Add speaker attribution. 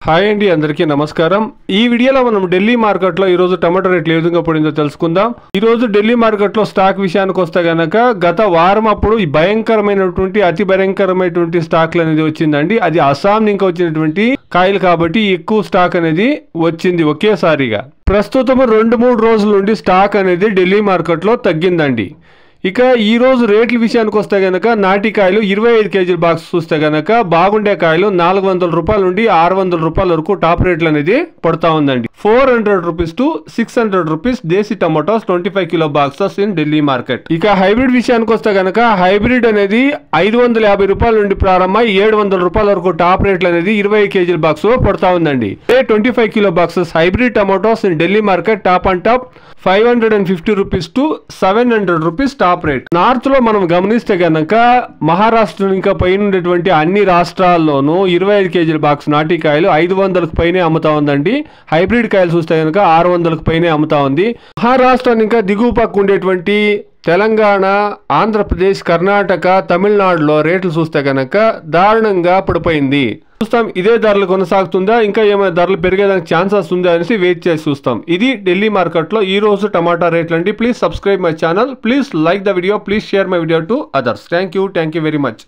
Speaker 1: Hi అండి, అందరికీ నమస్కారం. ఈ వీడియోలో మనం ఢిల్లీ మార్కెట్లో ఈరోజు టమాటో రేట్లు ఏ విధంగా పడిందో తెలుసుకుందాం. ఈరోజు ఢిల్లీ మార్కెట్లో స్టాక్ విషయానికి వస్తే గనక గత వారం అప్పుడు ఈ అతి భయంకరమైనటువంటి స్టాక్లు అనేది వచ్చిందండి. అది అస్సాం నుంచి వచ్చినటువంటి కాయలు కాబట్టి ఎక్కువ స్టాక్ అనేది వచ్చింది ఒకేసారిగా. ప్రస్తుతం 2-3 రోజుల నుండి స్టాక్ అనేది ఢిల్లీ మార్కెట్లో తగ్గిందండి. ఇక ఈ రోజు రేట్ల విషయానికి వస్తే గనక నాటికాయలు 25 కేజీల బాక్స్ చూస్తే గనక బాగుండే కాయలు 400 రూపాయల నుండి 600 రూపాయల వరకు టాప్ రేట్లు అనేది పడతా ఉందండి. 400 rupees to 600 rupees desi tomatoes 25 kilo boxes in Delhi market. ఇక హైబ్రిడ్ విషయానికి వస్తే గనక హైబ్రిడ్ అనేది 550 రూపాయల నుండి ప్రారంభమై 700 రూపాయల వరకు టాప్ రేట్లు అనేది 20 కేజీల బాక్స్ లో పడతా ఉందండి. 25 kilo boxes hybrid tomatoes in Delhi market top and top 550 rupees to 700 rupees top rate. North లో మనం గమనిస్తే గనక మహారాష్ట్ర ఇంకా పైన ఉండేటువంటి అన్ని రాష్ట్రాల్లోనూ 25 కేజీల బాక్స్ నాటికాయలు 500కు పైనే అమ్ముతా ఉందండి. హైబ్రిడ్ కాయలు చూస్తే గనక 600కు పైనే అమ్ముతా ఉంది. మహారాష్ట్ర ఇంకా దిగువ పక్క ఉండేటువంటి తెలంగాణ, ఆంధ్రప్రదేశ్, కర్ణాటక, తమిళనాడులో రేట్లు చూస్తే గనక దారుణంగా పడిపోయింది. చూస్తాం ఇదే ధరలు కొనసాగుతుందా, ఇంకా ఏమైనా ధరలు పెరిగేదానికి ఛాన్సెస్ ఉందా అనేసి వెయిట్ చేసి చూస్తాం. ఇది ఢిల్లీ మార్కెట్లో ఈ రోజు టమాటా రేట్లు అండి. Please subscribe my channel, please like the video, please share my video to others. Thank you very much.